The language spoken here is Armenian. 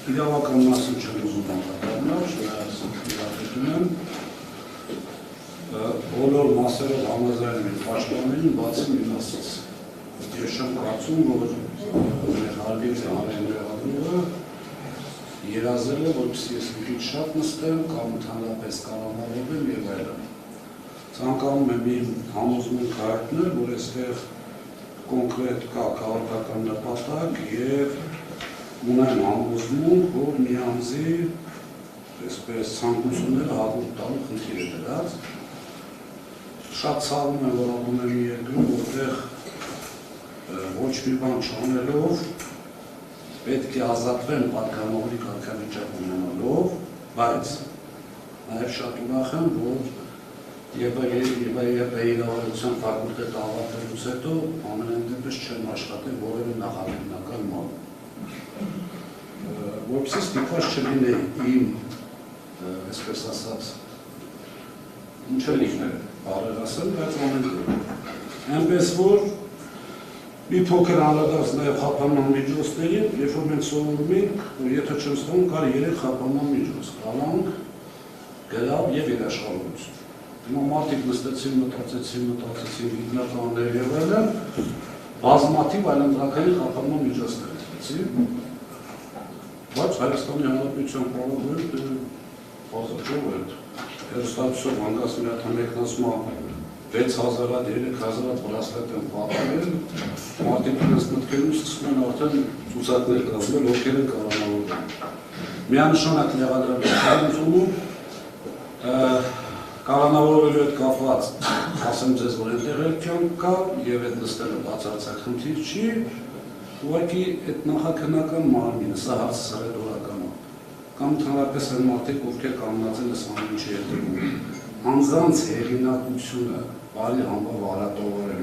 իրավական մասին չեմ ուզում անդրադառնալ, շնորհակալություն եմ։ Բոլոր մասերով համաձայն են պաշտպաներին, բացի մի մասից։ Ես չեմ կարծում, որ մեր հարգելի հանրահավաքները երազել է, որպեսզի ես մի քիչ շատ նստեմ կամ ընդհանրապես կառավարվեմ եւ այլն։ Ցանկանում եմ իմ համոզմունք հայտնել, որ այստեղ կոնկրետ կա քաղաքական նպատակ եւ ունեմ համոզմունք, որ մի անձի այսպես ցանկությունները հաղթ տալու խնդիր է դրած։ Շատ ցավում եմ, որ ապրում եմ մի երկրում, որտեղ ոչ մի բան չանելով պետք է ազատվեն պատգամավորի կարգավիճակ ունենալով, բայց նաև շատ ուրախ եմ, որ իրավարության ֆակուլտետը ավարտելուց հետո ամենայն դեպս չեմ աշխատել որևէ նախագիծական մոտ։ Որպեսզի ստիպված չլինեի իմ, այսպես ասած, ինչ լիքներ բառեր ասել, բայց ամեն դեպքում։ Այնպես որ մի փոքր անդրադարձ նաև խափանման միջոցներին, երբ որ մենք սովորում ենք, որ եթե չեմ սխալվում, կար 3 խափանման միջոց՝ կալանք, գրավ եւ երաշխավորություն։ Հիմա մարդիկ նստեցին, մտածեցին, գիտնականներ եւ այլն, բազմաթիվ այլընտրանքային խափանման միջոցներ գտեցին, բայց Հայաստանի Հանրապետության կառավարությունը բազաչով է հերոստատուսով հանգած մի հատ մեկնասմա 6000-ատ, 3000-ատ բրասլետ են պատվել, մարդիկ իրենց մտքերում սկսում են արդեն ցուցակներ կազմել, ովքեր են կառավարվում։ Միանշանակ մեղադրաբար ընդունում կառավարվելու հետ կապված, ասեմ ձեզ, որ այնտեղ էլ կյանք կա եւ այդ նստելը բացարձակ խնդիր չի, ուղղակի այդ նախաքննական մարմինը, սա հարցը սարետորական է, կամ ընդհանրապես այն մարդիկ, ովքեր կանգնած են այս ամեն ինչի հետևում, անձանց հեղինակությունը բարի համբավ արատողորը